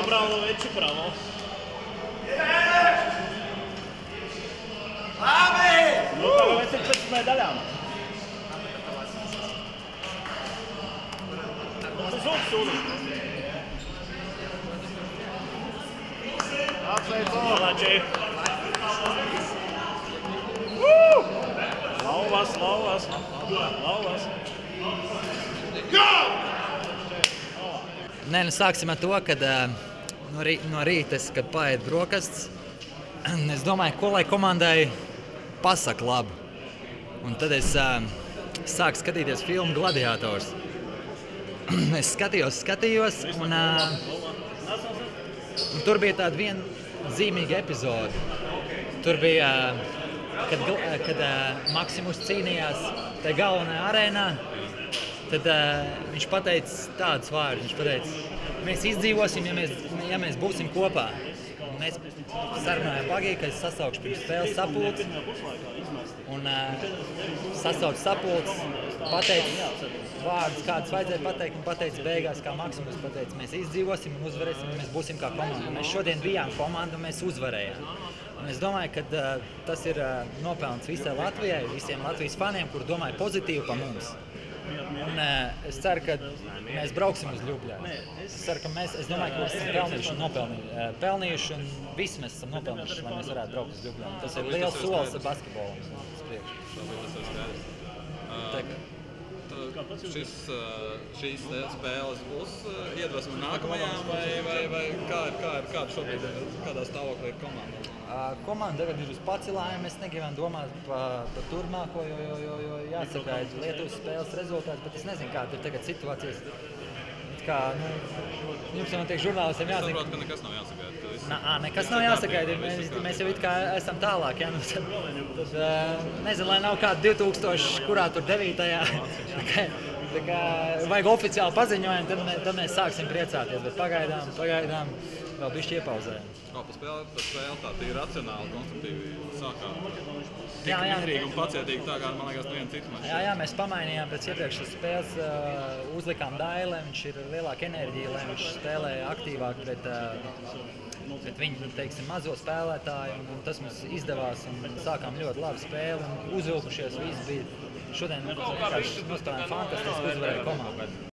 Bravo, veči, bravo. Nu, tagad mēs ir pēc medaļām. Sūdi. Apsveicu. Malači. Lauvas. Nē, nu sāksim ar to, kad no rīta, kad paēd brokastis, es domāju, ko lai komandai pasaka labi. Un tad es sāku skatīties filmu Gladiators. Es skatījos, un tur bija tāda viena zīmīga epizode. Tur bija, kad Maksimus cīnījās tajā galvenajā arēnā, tad viņš pateica tādus vārdus. Viņš pateica, mēs izdzīvosim, ja mēs būsim kopā. Mēs sarunājām Bagī, ka es sasaukšu pirms spēles sapulci. Un sasaucu sapulci, pateica vārdus, kādus vajadzēja pateikt, un pateica beigās, kā Maksimus pateica, mēs izdzīvosim un uzvarēsim, un mēs būsim kā komanda. Mēs šodien bijām komanda, un mēs uzvarējām. Un es domāju, ka tas ir nopelns visai Latvijai, visiem Latvijas faniem, kuri domāja pozitīvi par mums. Un es ceru, ka mēs brauksim uz Ljubljanu. Es domāju, ka mēs esam pelnījuši, un visi mēs esam nopelnījuši, lai mēs varētu braukt uz Ljubljanu. Tas ir liels solis ar basketbolu uz priekšu. Šīs spēles būs iedvesma nākamajām, vai kāda šobrīd ir, kādā stāvoklī ir komanda? Komanda tagad ir uz pacelājumu, mēs negribam domāt par turpmāko, jo jāsagaida Lietuvas spēles rezultāts, bet es nezinu, kāda ir tagad situācijas. Jums jau notiek žurnālistiem jāsaka. Es saprotu, ka nekas nav jāsagaida. Nekas nav jāsagaida, mēs jau it kā esam tālāk, ja? Tad nezinu, lai nav kāda 2000, kurā tur 9. Tā kā vajag oficiāli paziņojumu, tad mēs sāksim priecāties, bet pagaidām vēl bišķi iepauzējam. Pa spēli tā tīri racionāli, konstruktīvi sākām. Tik mierīgi un pacietīgi tā kā, man liekas, neviens cits mačs. Jā, mēs pamainījām pēc iepriekšas spēles, uzlikām Daili, viņš ir lielāka enerģija, lai viņš spēlē aktīvāk pret viņu, teiksim, mazo spēlētāju, un tas mums izdevās, un sākām ļoti labu spēli, un uzvilkušies visi bija. Šodien vienkārši nospēlējām fantastiski, uzvarēja komandu.